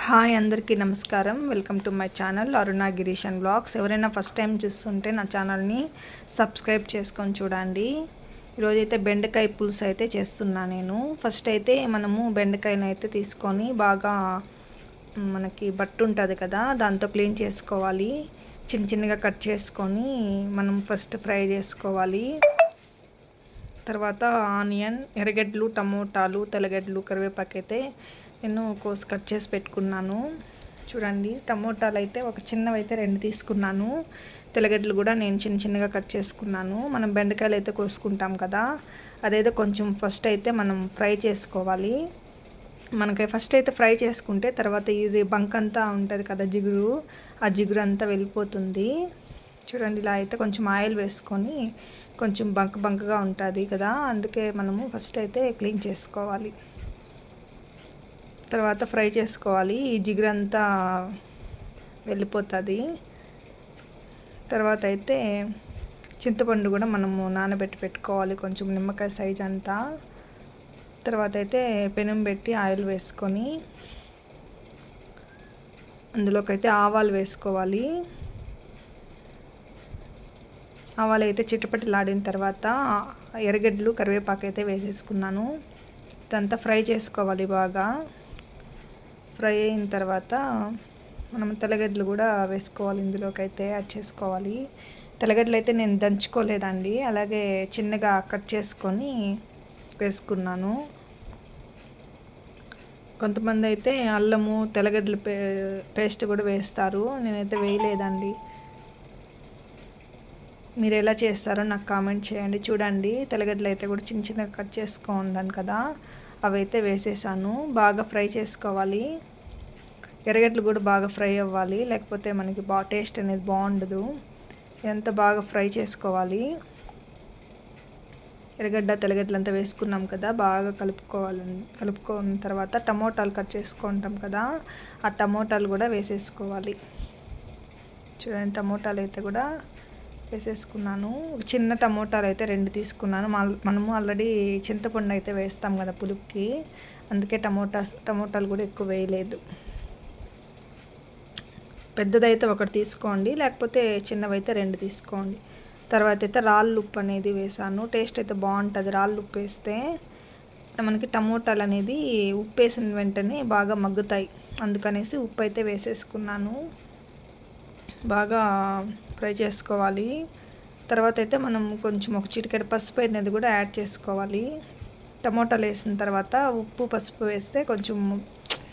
Hi అందరికీ నమస్కారం. Welcome to my channel Aruna Girish and blogs. ఎవరైనా ఫస్ట్ టైం చూస్తుంటే నా ఛానల్ని సబ్స్క్రైబ్ చేసుకొని చూడండి. ఈరోజైతే బెండకాయ పులుసు అయితే చేస్తున్నా నేను. ఫస్ట్ అయితే మనము బెండకాయను అయితే తీసుకొని బాగా మనకి బట్ట ఉంటుంది కదా, దాంతో క్లీన్ చేసుకోవాలి. చిన్న చిన్నగా కట్ చేసుకొని మనం ఫస్ట్ ఫ్రై చేసుకోవాలి. తర్వాత ఆనియన్, ఎర్రగడ్డలు, టమోటాలు, తెల్లగడ్డలు, కరివేపాకు అయితే నేను కోసి కట్ చేసి పెట్టుకున్నాను. చూడండి, టమోటాలు అయితే ఒక చిన్నవి అయితే 2 తీసుకున్నాను. తెల్లగడ్డలు కూడా నేను చిన్న చిన్నగా కట్ చేసుకున్నాను. మనం బెండకాయలు అయితే కోసుకుంటాం కదా, అదైతే కొంచెం ఫస్ట్ అయితే మనం ఫ్రై చేసుకోవాలి. మనకి ఫస్ట్ అయితే ఫ్రై చేసుకుంటే తర్వాత ఈజీ బంక్ అంతా ఉంటుంది కదా, జిగురు, ఆ జిగురు అంతా వెళ్ళిపోతుంది. చూడండి, ఇలా అయితే కొంచెం ఆయిల్ వేసుకొని కొంచెం బంకగా ఉంటుంది కదా, అందుకే మనము ఫస్ట్ అయితే క్లీన్ చేసుకోవాలి. తర్వాత ఫ్రై చేసుకోవాలి, ఈ జిగురంతా వెళ్ళిపోతుంది. తర్వాత అయితే చింతపండు కూడా మనము నానబెట్టి పెట్టుకోవాలి, కొంచెం నిమ్మకాయ సైజ్ అంతా. తర్వాత అయితే పెనం పెట్టి ఆయిల్ వేసుకొని అందులోకైతే ఆవాలు వేసుకోవాలి. ఆవాలు అయితే చిటపటలాడిన తర్వాత ఎర్రగడ్డలు, కరివేపాకు అయితే వేసేసుకున్నాను. ఇదంతా ఫ్రై చేసుకోవాలి. బాగా ఫ్రై అయిన తర్వాత మనం తెల్లగడ్డలు కూడా వేసుకోవాలి, ఇందులోకి అయితే యాడ్ చేసుకోవాలి. తెల్లగడ్డలు అయితే నేను దంచుకోలేదండి, అలాగే చిన్నగా కట్ చేసుకొని వేసుకున్నాను. కొంతమంది అయితే అల్లము, తెల్లగడ్డలు పేస్ట్ కూడా వేస్తారు, నేనైతే వేయలేదండి. మీరు ఎలా చేస్తారో నాకు కామెంట్ చేయండి. చూడండి, తెల్లగడ్డలు అయితే కూడా చిన్న చిన్నగా కట్ చేసుకోండాను కదా, అవైతే వేసేసాను. బాగా ఫ్రై చేసుకోవాలి. ఎర్రగడ్డలు కూడా బాగా ఫ్రై అవ్వాలి, లేకపోతే మనకి టేస్ట్ అనేది బాగుండదు. ఎంత బాగా ఫ్రై చేసుకోవాలి. ఎర్రగడ్డ, తెల్లగడ్డలు అంతా వేసుకున్నాం కదా, బాగా కలుపుకున్న తర్వాత టమోటాలు కట్ చేసుకుంటాం కదా, ఆ టమోటాలు కూడా వేసేసుకోవాలి. చూడండి, టమోటాలు అయితే కూడా వేసేసుకున్నాను. చిన్న టమోటాలు అయితే 2 తీసుకున్నాను. మనము ఆల్రెడీ చింతపండు అయితే వేస్తాం కదా పులుపుకి, అందుకే టమోటాలు కూడా ఎక్కువ వేయలేదు. పెద్దదైతే 1 తీసుకోండి, లేకపోతే చిన్నవైతే 2 తీసుకోండి. తర్వాత అయితే రాళ్ళు ఉప్పు అనేది వేసాను, టేస్ట్ అయితే బాగుంటుంది. రాళ్ళు ఉప్పు వేస్తే మనకి టమోటాలు అనేది ఉప్పు వేసిన వెంటనే బాగా మగ్గుతాయి, అందుకనేసి ఉప్పు అయితే వేసేసుకున్నాను. బాగా ఫ్రై చేసుకోవాలి. తర్వాత అయితే మనం కొంచెం ఒక చిటికెడు పసుపు అనేది కూడా యాడ్ చేసుకోవాలి. టమోటాలు వేసిన తర్వాత ఉప్పు, పసుపు వేస్తే కొంచెం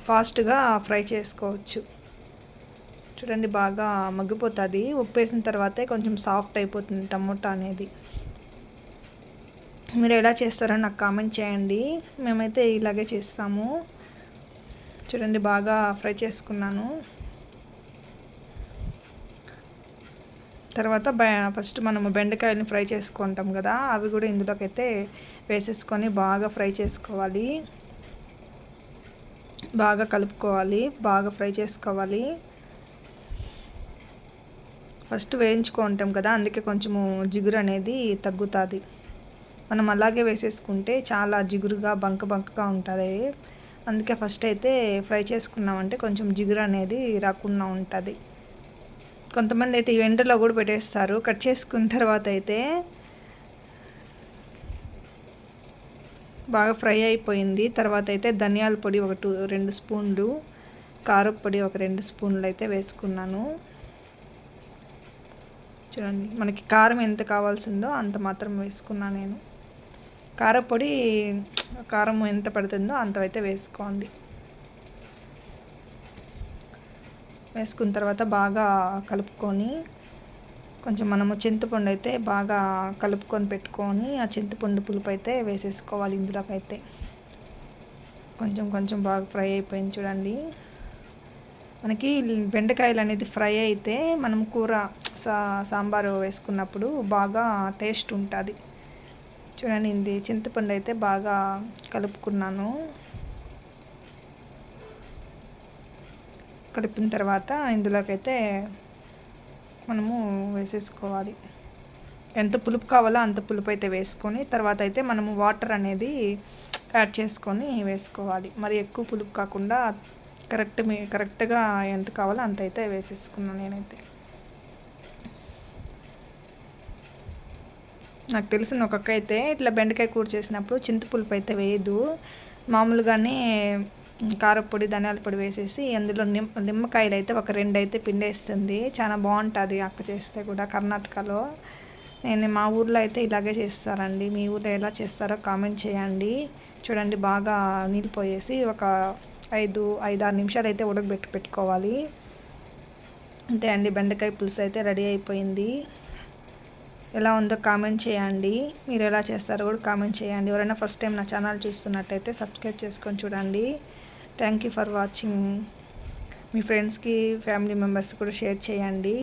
ఫాస్ట్గా ఫ్రై చేసుకోవచ్చు. చూడండి, బాగా మగ్గిపోతుంది. ఉప్పు వేసిన తర్వాతే కొంచెం సాఫ్ట్ అయిపోతుంది టమోటా అనేది. మీరు ఎలా చేస్తారో నాకు కామెంట్ చేయండి. మేమైతే ఇలాగే చేస్తాము. చూడండి, బాగా ఫ్రై చేసుకున్నాను. తర్వాత ఫస్ట్ మనము బెండకాయలని ఫ్రై చేసుకుంటాం కదా, అవి కూడా ఇందులోకి అయితే వేసేసుకొని బాగా ఫ్రై చేసుకోవాలి. బాగా కలుపుకోవాలి, బాగా ఫ్రై చేసుకోవాలి. ఫస్ట్ వేయించుకుంటాం కదా, అందుకే కొంచెము జిగురు అనేది తగ్గుతుంది. మనం అలాగే వేసేసుకుంటే చాలా జిగురుగా బంకగా ఉంటుంది. అందుకే ఫస్ట్ అయితే ఫ్రై చేసుకున్నామంటే కొంచెం జిగురు అనేది రాకుండా ఉంటుంది. కొంతమంది అయితే ఈ ఎండలో కూడా పెట్టేస్తారు. కట్ చేసుకున్న తర్వాత అయితే బాగా ఫ్రై అయిపోయింది. తర్వాత అయితే ధనియాల పొడి 2 స్పూన్లు, కారం పొడి 2 స్పూన్లు అయితే వేసుకున్నాను. చూడండి, మనకి కారం ఎంత కావాల్సిందో అంత మాత్రం వేసుకున్నాను నేను. కారం ఎంత పడుతుందో అంత అయితే వేసుకోండి. వేసుకున్న తర్వాత బాగా కలుపుకొని కొంచెం మనము చింతపండు అయితే బాగా కలుపుకొని పెట్టుకొని ఆ చింతపండు పులుపు అయితే వేసేసుకోవాలి ఇందులోకి అయితే. కొంచెం బాగా ఫ్రై అయిపోయింది. చూడండి, మనకి బెండకాయలు అనేది ఫ్రై అయితే మనం కూర సాంబారు వేసుకున్నప్పుడు బాగా టేస్ట్ ఉంటుంది. చూడండి, ఇది చింతపండు అయితే బాగా కలుపుకున్నాను. కలిపిన తర్వాత ఇందులోకైతే మనము వేసేసుకోవాలి. ఎంత పులుపు కావాలో అంత పులుపు అయితే వేసుకొని తర్వాత అయితే మనము వాటర్ అనేది యాడ్ చేసుకొని వేసుకోవాలి. మరి ఎక్కువ పులుపు కాకుండా కరెక్ట్గా ఎంత కావాలో అంత అయితే వేసేసుకున్నాను నేనైతే. నాకు తెలిసిన ఒక అక్క అయితే ఇట్లా బెండకాయ కూర చేసినప్పుడు చింతపులుపు అయితే వేయదు, మామూలుగానే కారపొడి ధనియాల పొడి వేసేసి అందులో నిమ్మకాయలు అయితే ఒక 2 అయితే పిండేస్తుంది. చాలా బాగుంటుంది అక్క చేస్తే కూడా కర్ణాటకలో. మా ఊర్లో అయితే ఇలాగే చేస్తారండి. మీ ఊర్లో ఎలా చేస్తారో కామెంట్ చేయండి. చూడండి, బాగా నీళ్ళు పోయేసి ఒక 5-6 నిమిషాలు అయితే పెట్టుకోవాలి. అంతే అండి, బెండకాయ పులుసు అయితే రెడీ అయిపోయింది. ఎలా ఉందో కామెంట్ చేయండి. మీరు ఎలా చేస్తారో కూడా కామెంట్ చేయండి. ఎవరైనా ఫస్ట్ టైం నా ఛానల్ చూస్తున్నట్టయితే సబ్స్క్రైబ్ చేసుకొని చూడండి. Thank you for watching. మీ ఫ్రెండ్స్కి ఫ్యామిలీ మెంబర్స్ కూడా షేర్ చేయండి.